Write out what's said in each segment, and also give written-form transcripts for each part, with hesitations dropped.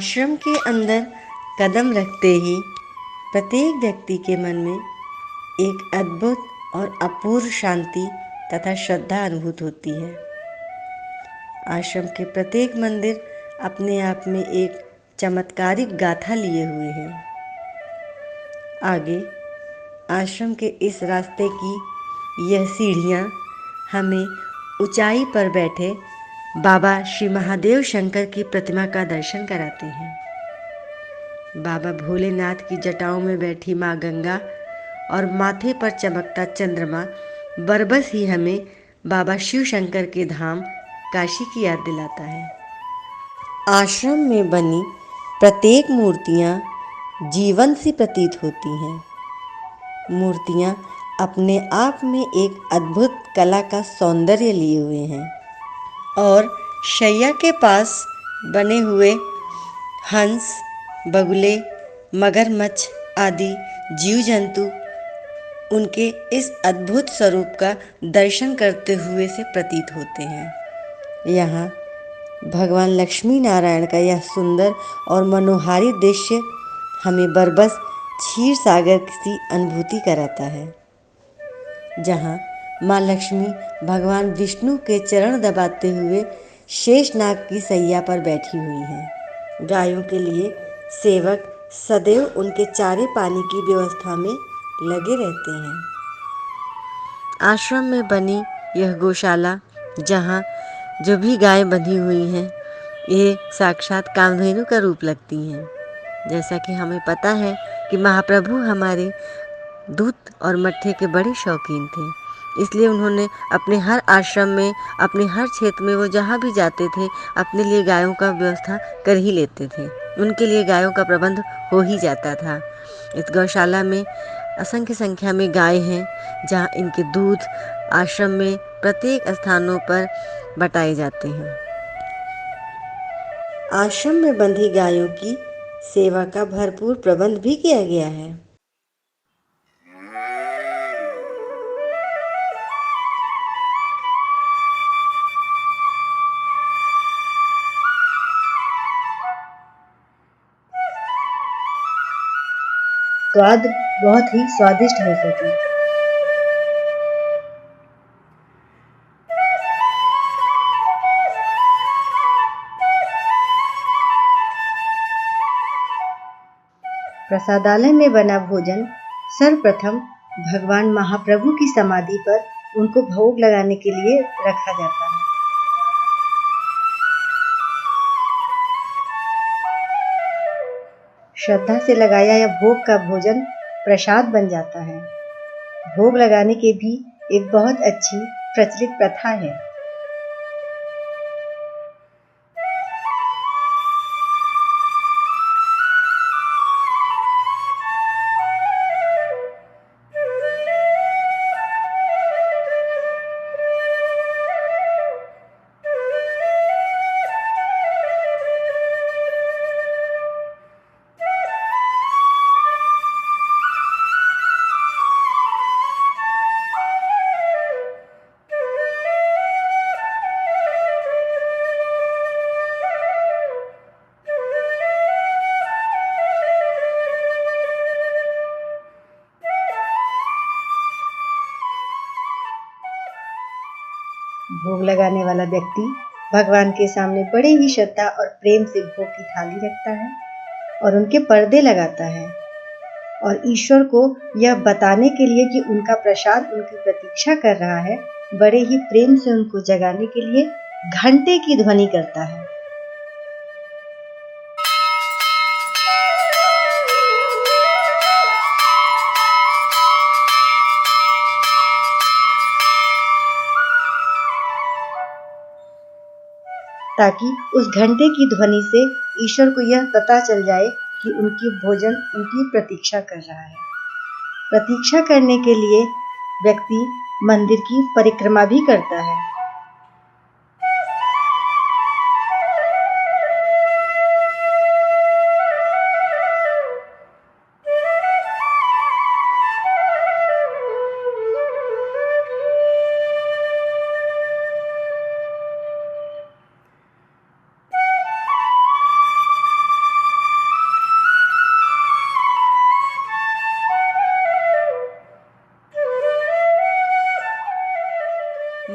आश्रम के अंदर कदम रखते ही प्रत्येक व्यक्ति के मन में एक अद्भुत और अपूर्व शांति तथा श्रद्धा अनुभूत होती है। आश्रम के प्रत्येक मंदिर अपने आप में एक चमत्कारिक गाथा लिए हुए हैं। आगे आश्रम के इस रास्ते की यह सीढ़ियाँ हमें ऊंचाई पर बैठे बाबा श्री महादेव शंकर की प्रतिमा का दर्शन कराते हैं। बाबा भोलेनाथ की जटाओं में बैठी माँ गंगा और माथे पर चमकता चंद्रमा बरबस ही हमें बाबा शिव शंकर के धाम काशी की याद दिलाता है। आश्रम में बनी प्रत्येक मूर्तियाँ जीवन सी प्रतीत होती हैं। मूर्तियाँ अपने आप में एक अद्भुत कला का सौंदर्य लिए हुए हैं और शैया के पास बने हुए हंस, बगुले, मगरमच्छ आदि जीव जंतु उनके इस अद्भुत स्वरूप का दर्शन करते हुए से प्रतीत होते हैं। यहाँ भगवान लक्ष्मी नारायण का यह सुंदर और मनोहारी दृश्य हमें बरबस क्षीर सागर की अनुभूति कराता है, जहाँ माँ लक्ष्मी भगवान विष्णु के चरण दबाते हुए शेषनाग की सैया पर बैठी हुई हैं। गायों के लिए सेवक सदैव उनके चारे पानी की व्यवस्था में लगे रहते हैं। आश्रम में बनी यह गौशाला, जहाँ जो भी गाय बंधी हुई हैं, ये साक्षात कामधेनु का रूप लगती हैं। जैसा कि हमें पता है कि महाप्रभु हमारे दूध और मट्ठे के बड़े शौकीन थे, इसलिए उन्होंने अपने हर आश्रम में, अपने हर क्षेत्र में वो जहाँ भी जाते थे, अपने लिए गायों का व्यवस्था कर ही लेते थे। उनके लिए गायों का प्रबंध हो ही जाता था। इस गौशाला में असंख्य संख्या में गाय हैं, जहाँ इनके दूध आश्रम में प्रत्येक स्थानों पर बटाए जाते हैं। आश्रम में बंधी गायों की सेवा का भरपूर प्रबंध भी किया गया है। स्वाद बहुत ही स्वादिष्ट हो सके। प्रसादालय में बना भोजन सर्वप्रथम भगवान महाप्रभु की समाधि पर उनको भोग लगाने के लिए रखा जाता है। श्रद्धा से लगाया यह भोग का भोजन प्रसाद बन जाता है। भोग लगाने की भी एक बहुत अच्छी प्रचलित प्रथा है। भोग लगाने वाला व्यक्ति भगवान के सामने बड़े ही श्रद्धा और प्रेम से भोग की थाली रखता है और उनके पर्दे लगाता है और ईश्वर को यह बताने के लिए कि उनका प्रसाद उनकी प्रतीक्षा कर रहा है, बड़े ही प्रेम से उनको जगाने के लिए घंटे की ध्वनि करता है। ताकि उस घंटे की ध्वनि से ईश्वर को यह पता चल जाए कि उनकी भोजन उनकी प्रतीक्षा कर रहा है। प्रतीक्षा करने के लिए व्यक्ति मंदिर की परिक्रमा भी करता है।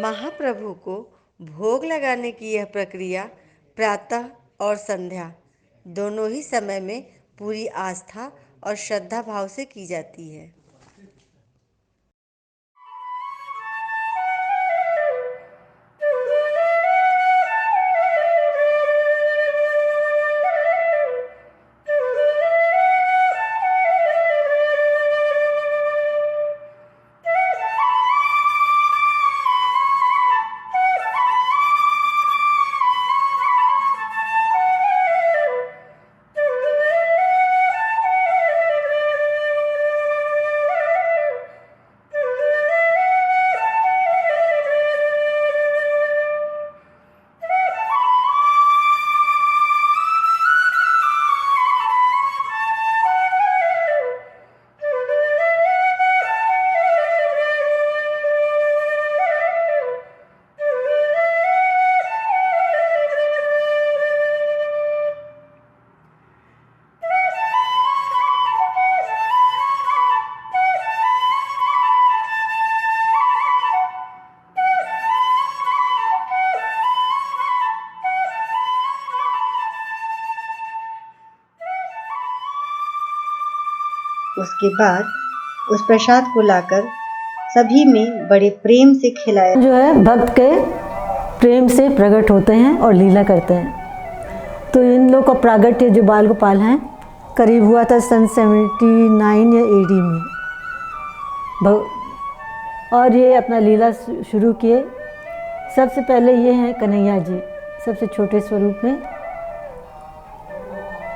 महाप्रभु को भोग लगाने की यह प्रक्रिया प्रातः और संध्या दोनों ही समय में पूरी आस्था और श्रद्धा भाव से की जाती है। उसके बाद उस प्रसाद को लाकर सभी में बड़े प्रेम से खिलाया जो है भक्त के प्रेम से प्रकट होते हैं और लीला करते हैं। तो इन लोग का प्रागट्य जो बाल गोपाल हैं करीब हुआ था सन 79 या AD में और ये अपना लीला शुरू किए। सबसे पहले ये हैं कन्हैया जी, सबसे छोटे स्वरूप में।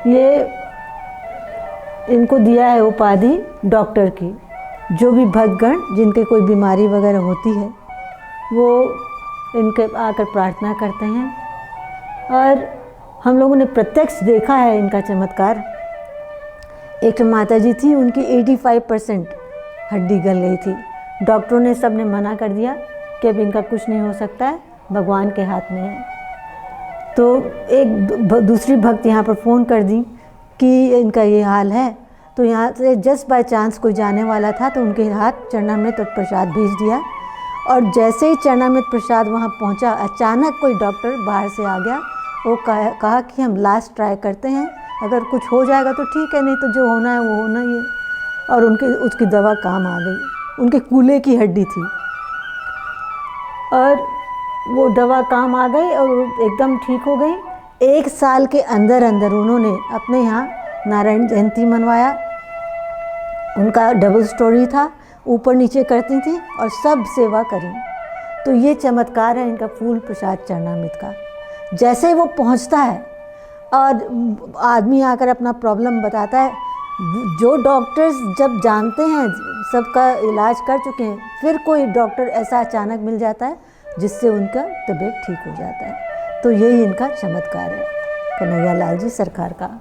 ये इनको दिया है उपाधि डॉक्टर की। जो भी भक्तगण जिनके कोई बीमारी वगैरह होती है वो इनके आकर प्रार्थना करते हैं और हम लोगों ने प्रत्यक्ष देखा है इनका चमत्कार। एक माता जी थी, उनकी 85% हड्डी गल गई थी। डॉक्टरों ने सब ने मना कर दिया कि अब इनका कुछ नहीं हो सकता है, भगवान के हाथ में है। तो एक दूसरी भक्त यहाँ पर फ़ोन कर दी कि इनका ये हाल है। तो यहाँ से जस्ट बाय चांस कोई जाने वाला था तो उनके हाथ चरणामृत और प्रसाद भेज दिया और जैसे ही चरणामृत प्रसाद वहाँ पहुँचा, अचानक कोई डॉक्टर बाहर से आ गया। वो कहा कि हम लास्ट ट्राई करते हैं, अगर कुछ हो जाएगा तो ठीक है, नहीं तो जो होना है वो होना ही है। और उसकी दवा काम आ गई। उनके कूल्हे की हड्डी थी और वो दवा काम आ गई और एकदम ठीक हो गई। 1 साल के अंदर अंदर उन्होंने अपने यहाँ नारायण जयंती मनवाया। उनका डबल स्टोरी था, ऊपर नीचे करती थी और सब सेवा करी। तो ये चमत्कार है इनका फूल प्रसाद चरणामृत का। जैसे ही वो पहुंचता है और आदमी आकर अपना प्रॉब्लम बताता है, जो डॉक्टर्स जब जानते हैं सबका इलाज कर चुके हैं, फिर कोई डॉक्टर ऐसा अचानक मिल जाता है जिससे उनका तबीयत ठीक हो जाता है। तो यही इनका चमत्कार है कन्हैया लाल जी सरकार का।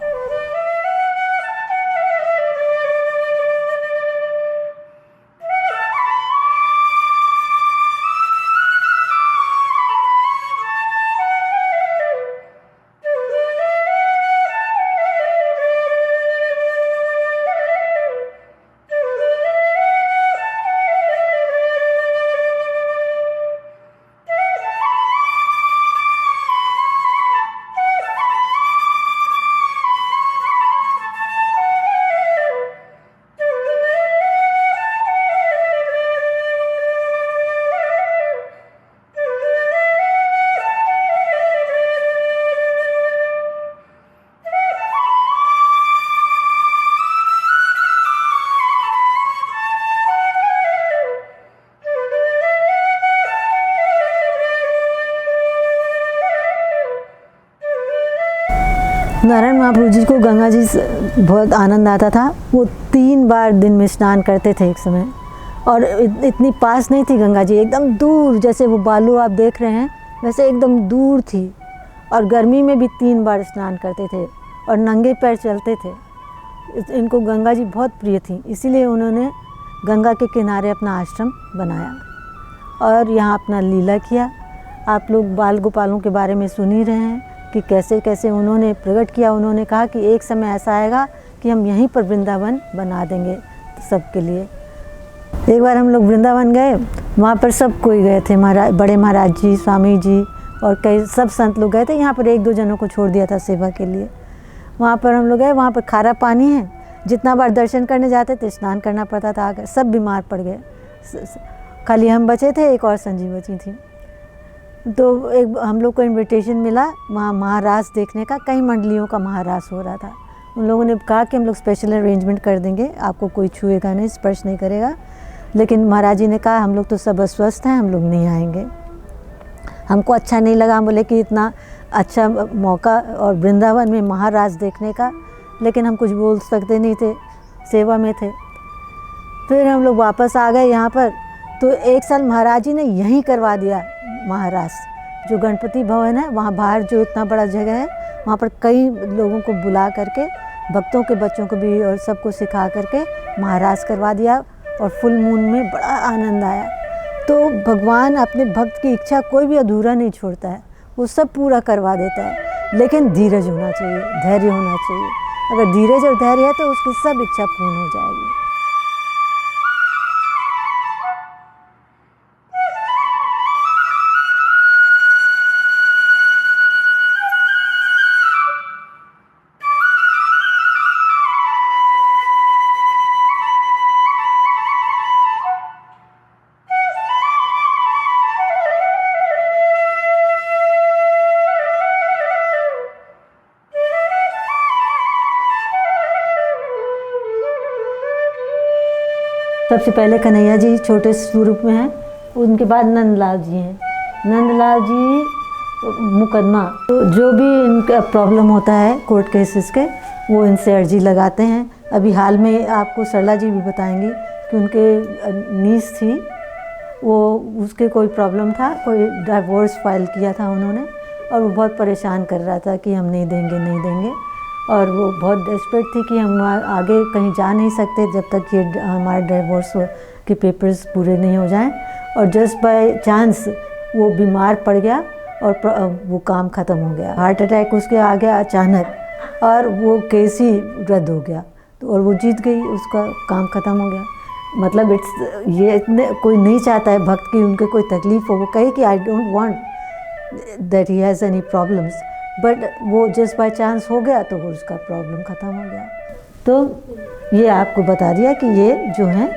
नारायण महाप्रभु जी को गंगा जी से बहुत आनंद आता था। वो 3 बार दिन में स्नान करते थे एक समय, और इतनी पास नहीं थी गंगा जी, एकदम दूर, जैसे वो बालू आप देख रहे हैं वैसे एकदम दूर थी। और गर्मी में भी 3 बार स्नान करते थे और नंगे पैर चलते थे। इनको गंगा जी बहुत प्रिय थी, इसीलिए उन्होंने गंगा के किनारे अपना आश्रम बनाया और यहाँ अपना लीला किया। आप लोग बाल गोपालों के बारे में सुन ही रहे हैं कि कैसे कैसे उन्होंने प्रकट किया। उन्होंने कहा कि एक समय ऐसा आएगा कि हम यहीं पर वृंदावन बना देंगे सबके लिए। एक बार हम लोग वृंदावन गए, वहाँ पर सब कोई गए थे, महाराज, बड़े महाराज जी, स्वामी जी और कई सब संत लोग गए थे। यहाँ पर 1-2 जनों को छोड़ दिया था सेवा के लिए। वहाँ पर हम लोग गए, वहाँ पर खारा पानी है, जितना बार दर्शन करने जाते थे स्नान करना पड़ता था। आकर सब बीमार पड़ गए, खाली हम बचे थे, एक और संजी बची थी। तो एक हम लोग को इनविटेशन मिला वहाँ महारास देखने का, कई मंडलियों का महारास हो रहा था। उन लोगों ने कहा कि हम लोग स्पेशल अरेंजमेंट कर देंगे, आपको कोई छुएगा नहीं, स्पर्श नहीं करेगा। लेकिन महाराज जी ने कहा हम लोग तो सब अस्वस्थ हैं, हम लोग नहीं आएंगे। हमको अच्छा नहीं लगा, हम बोले कि इतना अच्छा मौका और वृंदावन में महाराज देखने का, लेकिन हम कुछ बोल सकते नहीं थे, सेवा में थे। फिर हम लोग वापस आ गए यहाँ पर। तो 1 साल महाराज जी ने यहीं करवा दिया महारास, जो गणपति भवन है वहाँ बाहर, जो इतना बड़ा जगह है, वहाँ पर कई लोगों को बुला करके, भक्तों के बच्चों को भी और सबको सिखा करके महारास करवा दिया। और फुल मून में बड़ा आनंद आया। तो भगवान अपने भक्त की इच्छा कोई भी अधूरा नहीं छोड़ता है, वो सब पूरा करवा देता है। लेकिन धीरज होना चाहिए, धैर्य होना चाहिए। अगर धीरज और धैर्य है तो उसकी सब इच्छा पूर्ण हो जाएगी। सबसे पहले कन्हैया जी छोटे स्वरूप में हैं, उनके बाद नंदलाल जी हैं। नंदलाल जी मुकदमा, तो जो भी इनका प्रॉब्लम होता है कोर्ट केसेस के, वो इनसे अर्जी लगाते हैं। अभी हाल में आपको सरला जी भी बताएंगी कि उनके नीस थी, वो उसके कोई प्रॉब्लम था, कोई डिवोर्स फाइल किया था उन्होंने, और वो बहुत परेशान कर रहा था कि हम नहीं देंगे नहीं देंगे। और वो बहुत डेस्परेट थी कि हम आगे कहीं जा नहीं सकते जब तक ये हमारे डिवोर्स के पेपर्स पूरे नहीं हो जाएं। और जस्ट बाय चांस वो बीमार पड़ गया और वो काम ख़त्म हो गया। हार्ट अटैक उसके आ गया अचानक, और वो केस ही रद्द हो गया। तो और वो जीत गई, उसका काम ख़त्म हो गया। मतलब ये इतने कोई नहीं चाहता है भक्त की उनके कोई तकलीफ़ हो, वो कहे कि I don't want that he has any problems, but वो जस्ट बाय चांस हो गया तो वो उसका प्रॉब्लम ख़त्म हो गया। तो ये आपको बता दिया कि ये जो हैं,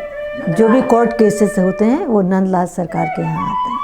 जो भी कोर्ट केसेस होते हैं वो नंदलाल सरकार के यहाँ आते हैं।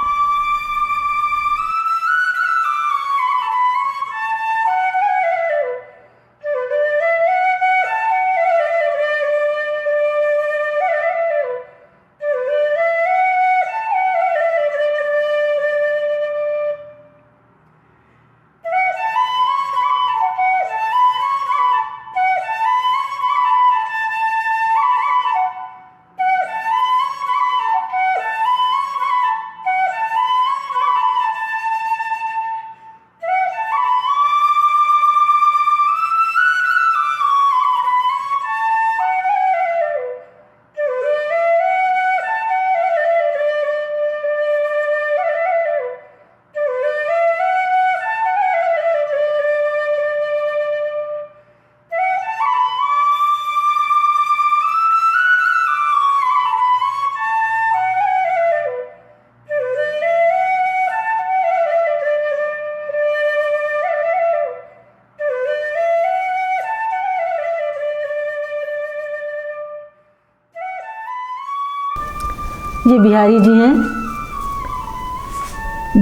ये बिहारी जी हैं।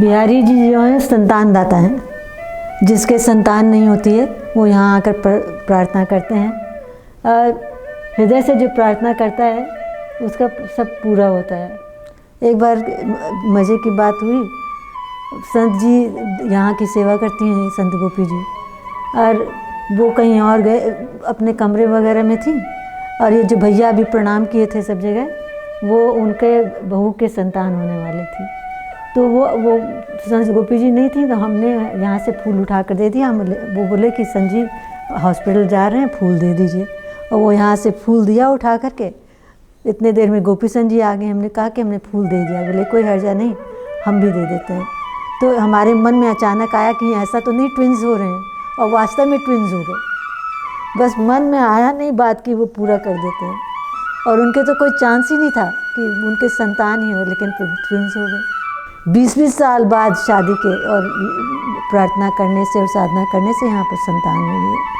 बिहारी जी जो हैं संतान दाता हैं। जिसके संतान नहीं होती है वो यहाँ आकर प्रार्थना करते हैं, और हृदय से जो प्रार्थना करता है उसका सब पूरा होता है। एक बार मज़े की बात हुई, संत जी यहाँ की सेवा करती हैं, संत गोपी जी, और वो कहीं और गए, अपने कमरे वगैरह में थी, और ये जो भैया अभी प्रणाम किए थे सब जगह, वो उनके बहू के संतान होने वाले थी। तो वो संत गोपी जी नहीं थी, तो हमने यहाँ से फूल उठा कर दे दिया। वो बोले कि संत जी हॉस्पिटल जा रहे हैं, फूल दे दीजिए, और वो यहाँ से फूल दिया उठा करके। इतने देर में गोपी संत जी आ गए। हमने कहा कि हमने फूल दे दिया। बोले कोई हर्जा नहीं, हम भी दे देते हैं। तो हमारे मन में अचानक आया कि ऐसा तो नहीं ट्विंस हो रहे हैं, और वास्तव में ट्विंस हो गए। बस मन में आया नहीं बात की वो पूरा कर देते हैं। और उनके तो कोई चांस ही नहीं था कि उनके संतान ही हो, लेकिन ट्विंस हो गए 20-20 साल बाद शादी के, और प्रार्थना करने से और साधना करने से यहाँ पर संतान हुई है।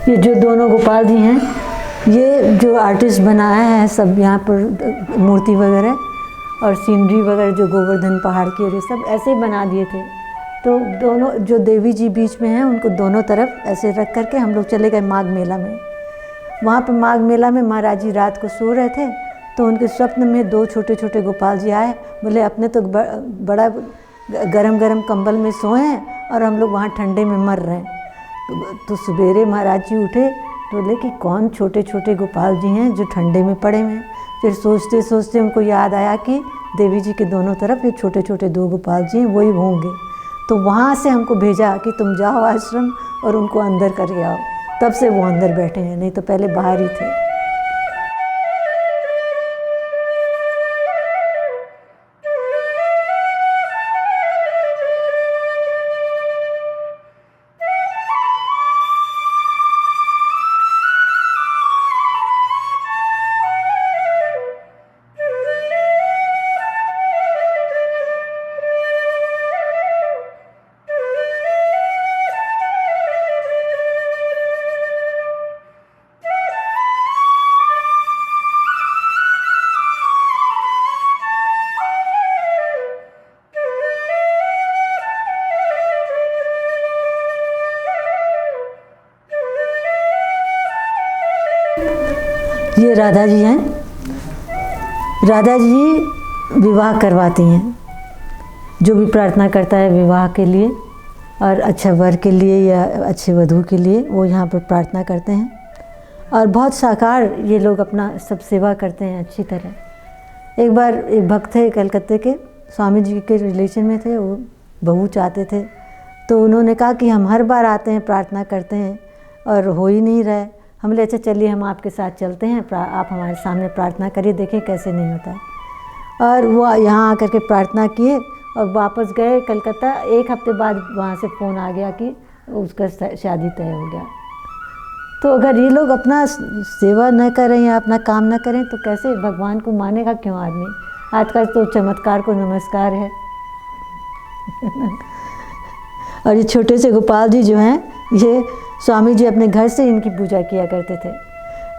ये जो दोनों गोपाल जी हैं, ये जो आर्टिस्ट बनाया है सब यहाँ पर मूर्ति वगैरह और सीनरी वगैरह जो गोवर्धन पहाड़ की, और ये सब ऐसे ही बना दिए थे। तो दोनों जो देवी जी बीच में हैं उनको दोनों तरफ ऐसे रख करके हम लोग चले गए माघ मेला में। वहाँ पर माघ मेला में महाराज जी रात को सो रहे थे, तो उनके स्वप्न में 2 छोटे छोटे गोपाल जी आए। बोले अपने तो बड़ा गरम गरम कंबल में सोए हैं और हम लोग वहाँ ठंडे में मर रहे हैं। तो सवेरे महाराज जी उठे तो बोले कि कौन छोटे छोटे गोपाल जी हैं जो ठंडे में पड़े हुए हैं। फिर सोचते सोचते उनको याद आया कि देवी जी के दोनों तरफ ये छोटे छोटे 2 गोपाल जी हैं, वही होंगे। तो वहाँ से हमको भेजा कि तुम जाओ आश्रम और उनको अंदर करके आओ। तब से वो अंदर बैठे हैं, नहीं तो पहले बाहर ही थे। ये राधा जी हैं। राधा जी विवाह करवाती हैं, जो भी प्रार्थना करता है विवाह के लिए और अच्छे वर के लिए या अच्छे वधू के लिए, वो यहाँ पर प्रार्थना करते हैं। और बहुत साकार ये लोग अपना सब सेवा करते हैं अच्छी तरह। एक बार एक भक्त थे कलकत्ते के, स्वामी जी के रिलेशन में थे, वो बहू चाहते थे। तो उन्होंने कहा कि हम हर बार आते हैं प्रार्थना करते हैं और हो ही नहीं रहा है। हम बोले अच्छा चलिए हम आपके साथ चलते हैं, आप हमारे सामने प्रार्थना करिए, देखें कैसे नहीं होता है। और वो यहाँ आकर के प्रार्थना किए और वापस गए कलकत्ता। 1 हफ्ते बाद वहाँ से फ़ोन आ गया कि उसका शादी तय हो गया। तो अगर ये लोग अपना सेवा न करें या अपना काम न करें तो कैसे भगवान को मानेगा क्यों आदमी। आजकल तो चमत्कार को नमस्कार है। और ये छोटे से गोपाल जी जो हैं, ये स्वामी जी अपने घर से इनकी पूजा किया करते थे।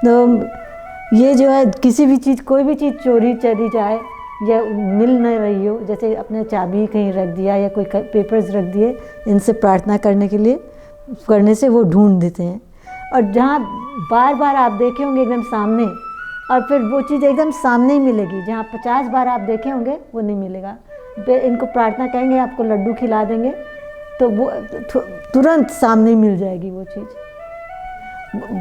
तो ये जो है किसी भी चीज़, कोई भी चीज़ चोरी चली जाए या मिल न रही हो, जैसे अपने चाबी कहीं रख दिया या कोई पेपर्स रख दिए, इनसे प्रार्थना करने से वो ढूंढ देते हैं। और जहाँ बार बार आप देखे होंगे एकदम सामने, और फिर वो चीज़ एकदम सामने ही मिलेगी। जहाँ 50 बार आप देखे होंगे वो नहीं मिलेगा। इनको प्रार्थना कहेंगे आपको लड्डू खिला देंगे तो वो तुरंत सामने मिल जाएगी वो चीज़।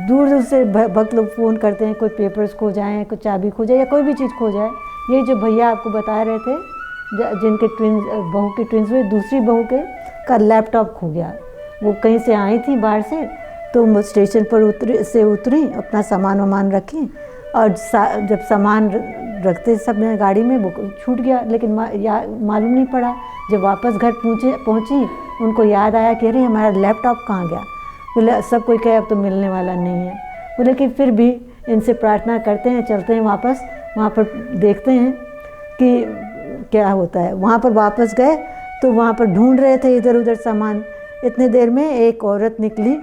दूर दूर से भक्त लोग फ़ोन करते हैं, कोई पेपर्स खो जाए, कोई चाबी खो जाए या कोई भी चीज़ खो जाए। ये जो भैया आपको बता रहे थे, जिनके बहू के ट्विंस हुए, दूसरी बहू का लैपटॉप खो गया। वो कहीं से आई थी बाहर से, तो स्टेशन पर उतरी, अपना सामान वामान रखी, और जब सामान रखते सब गाड़ी में वो छूट गया, लेकिन मालूम नहीं पड़ा। जब वापस घर पहुँची उनको याद आया कि अरे हमारा लैपटॉप कहाँ गया। बोले सब कोई कहे अब तो मिलने वाला नहीं है। बोले कि फिर भी इनसे प्रार्थना करते हैं, चलते हैं वापस, वहाँ पर देखते हैं कि क्या होता है। वहाँ पर वापस गए तो वहाँ पर ढूंढ रहे थे इधर उधर सामान। इतने देर में एक औरत निकली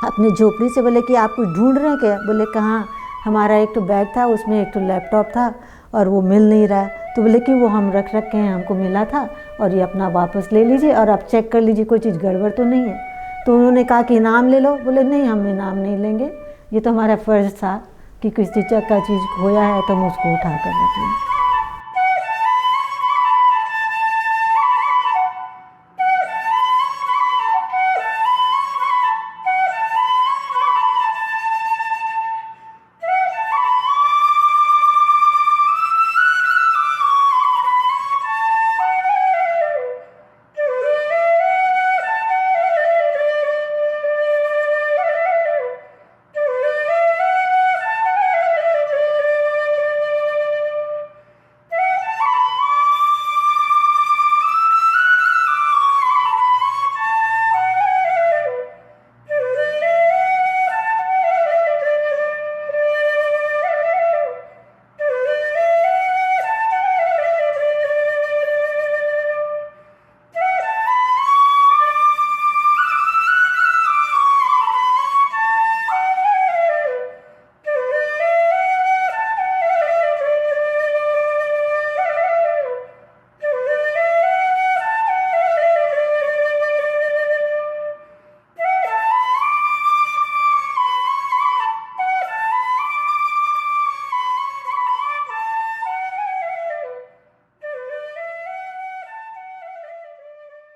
अपनी झोपड़ी से, बोले कि आप कुछ ढूंढ रहे हैं क्या? बोले कहाँ, हमारा एक तो बैग था, उसमें एक तो लैपटॉप था और वो मिल नहीं रहा। तो बोले कि वो हम रख रखे हैं, हमको मिला था और ये अपना वापस ले लीजिए और आप चेक कर लीजिए कोई चीज़ गड़बड़ तो नहीं है। तो उन्होंने कहा कि इनाम ले लो। बोले नहीं, हम इनाम नहीं लेंगे, ये तो हमारा फ़र्ज़ था कि किसी का चीज़ खोया है तो हम उसको उठा कर रख लें।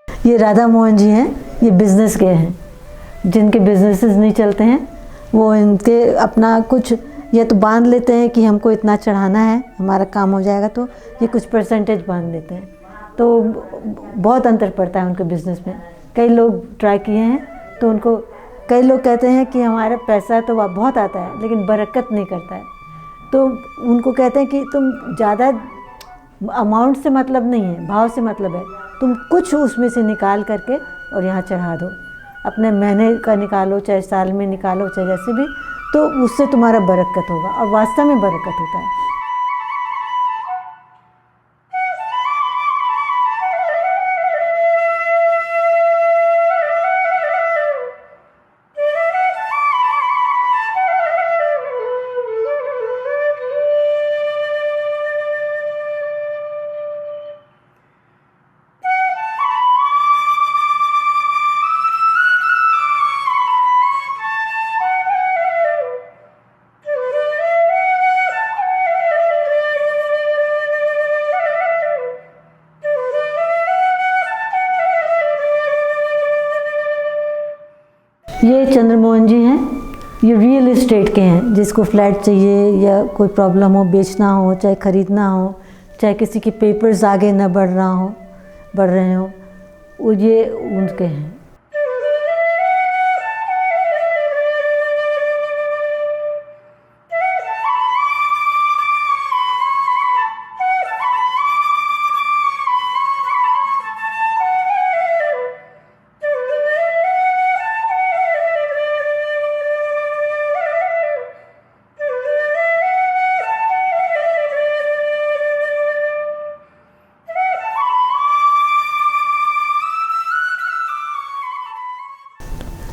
ये राधा मोहन जी हैं, ये बिज़नेस के हैं, जिनके बिजनेसेस नहीं चलते हैं वो इनके अपना कुछ ये तो बांध लेते हैं कि हमको इतना चढ़ाना है, हमारा काम हो जाएगा, तो ये कुछ परसेंटेज बांध लेते हैं। तो बहुत अंतर पड़ता है उनके बिज़नेस में। कई लोग ट्राई किए हैं तो उनको, कई लोग कहते हैं कि हमारा पैसा तो बहुत आता है लेकिन बरकत नहीं करता है। तो उनको कहते हैं कि तुम ज़्यादा अमाउंट से मतलब नहीं है, भाव से मतलब है, तुम कुछ उसमें से निकाल करके और यहाँ चढ़ा दो, अपने महीने का निकालो, चाहे साल में निकालो, चाहे जैसे भी, तो उससे तुम्हारा बरकत होगा और वास्तव में बरकत होता है। ये चंद्रमोहन जी हैं, ये रियल इस्टेट के हैं। जिसको फ्लैट चाहिए या कोई प्रॉब्लम हो, बेचना हो चाहे ख़रीदना हो, चाहे किसी के पेपर्स आगे न बढ़ रहे हो, वो ये उनके हैं।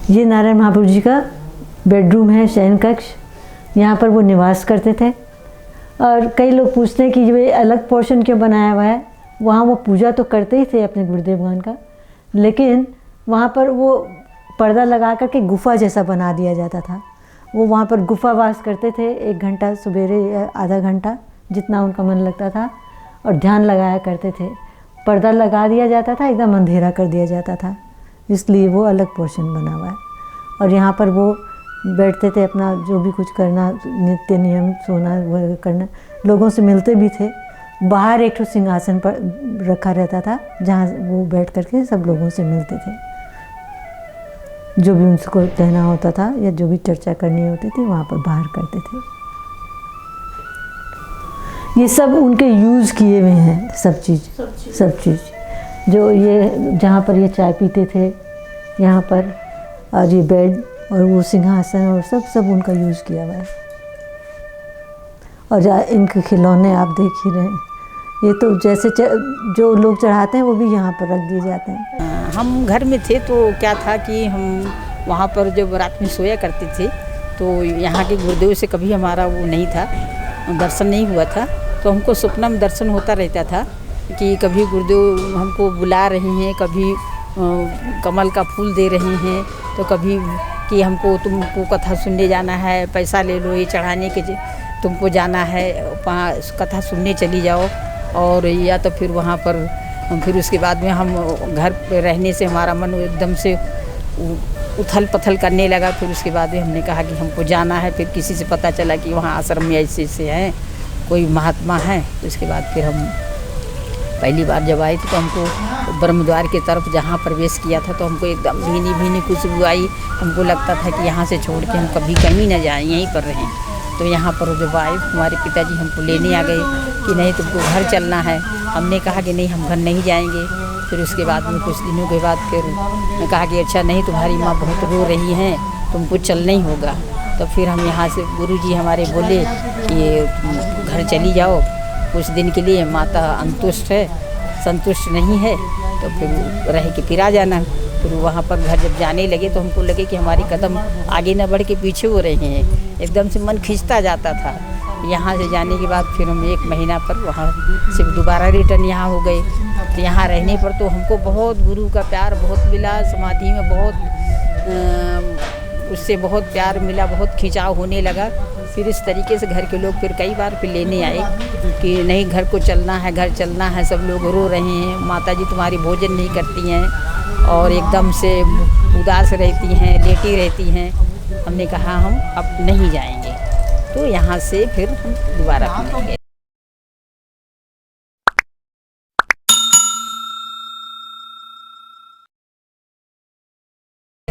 ये नारायण महाप्रभु जी का बेडरूम है, शयन कक्ष। यहाँ पर वो निवास करते थे। और कई लोग पूछते हैं कि ये अलग पोर्शन क्यों बनाया हुआ है। वहाँ वो पूजा तो करते ही थे अपने गुरुदेव भगवान का, लेकिन वहाँ पर वो पर्दा लगा कर के गुफा जैसा बना दिया जाता था। वो वहाँ पर गुफा वास करते थे, 1 घंटा सवेरे या आधा घंटा जितना उनका मन लगता था, और ध्यान लगाया करते थे। पर्दा लगा दिया जाता था, एकदम अंधेरा कर दिया जाता था, इसलिए वो अलग पोर्शन बना हुआ है। और यहाँ पर वो बैठते थे, अपना जो भी कुछ करना, नित्य नियम, सोना वगैरह करना, लोगों से मिलते भी थे। बाहर एक सिंहासन पर रखा रहता था जहाँ वो बैठ करके सब लोगों से मिलते थे। जो भी उनको कहना होता था या जो भी चर्चा करनी होती थी वहाँ पर बाहर करते थे। ये सब उनके यूज़ किए हुए हैं, सब चीज़ जो ये जहाँ पर ये चाय पीते थे यहाँ पर, और ये बेड और वो सिंहासन और सब उनका यूज़ किया हुआ है। और इनके खिलौने आप देख ही रहे हैं, ये तो जैसे जो लोग चढ़ाते हैं वो भी यहाँ पर रख दिए जाते हैं। हम घर में थे तो क्या था कि हम वहाँ पर जब रात में सोया करते थे तो यहाँ के गुरुदेव से कभी हमारा वो नहीं था, दर्शन नहीं हुआ था। तो हमको सपना में दर्शन होता रहता था कि कभी गुरुदेव हमको बुला रहे हैं, कभी कमल का फूल दे रहे हैं, तो कभी कि हमको तुमको कथा सुनने जाना है, पैसा ले लो ये चढ़ाने के, तुमको जाना है वहाँ कथा सुनने चली जाओ। और या तो फिर वहाँ पर फिर उसके बाद में हम घर पे रहने से हमारा मन एकदम से उथल पथल करने लगा। फिर उसके बाद में हमने कहा कि हमको जाना है। फिर किसी से पता चला कि वहाँ आश्रम में ऐसे हैं, कोई महात्मा हैं। तो उसके बाद फिर हम पहली बार जब आए थे तो हमको ब्रह्म द्वार की तरफ जहाँ प्रवेश किया था तो हमको एकदम भीनी भीनी खुशबू आई। हमको लगता था कि यहाँ से छोड़ के हम कभी कहीं ना जाएं, यहीं पर रहें। तो यहाँ पर जब आए हमारे पिताजी हमको लेने आ गए कि नहीं तुमको घर चलना है। हमने कहा कि नहीं हम घर नहीं जाएंगे। फिर उसके बाद में कुछ दिनों के बाद फिर मैं कहा कि अच्छा नहीं तुम्हारी माँ बहुत रो रही हैं, तुमको चलना ही होगा। तो फिर हम यहाँ से गुरुजी हमारे बोले कि घर चली जाओ कुछ दिन के लिए, माता अंतुष्ट है, संतुष्ट नहीं है तो फिर रह के फिर आ जाना। फिर वहाँ पर घर जब जाने लगे तो हमको लगे कि हमारे कदम आगे न बढ़ के पीछे हो रहे हैं। एकदम से मन खिंचता जाता था। यहाँ से जाने के बाद फिर हम 1 महीना पर वहाँ से दोबारा रिटर्न यहाँ हो गए। तो यहाँ रहने पर तो हमको बहुत गुरु का प्यार बहुत मिला, समाधि में बहुत उससे बहुत प्यार मिला, बहुत खिंचाव होने लगा। फिर इस तरीके से घर के लोग फिर कई बार फिर लेने आए कि नहीं घर को चलना है, घर चलना है। सब लोग रो रहे हैं, माता जी तुम्हारी भोजन नहीं करती हैं और एकदम से उदास रहती हैं, लेटी रहती हैं। हमने कहा हम अब नहीं जाएंगे। तो यहाँ से फिर हम दोबारा गए।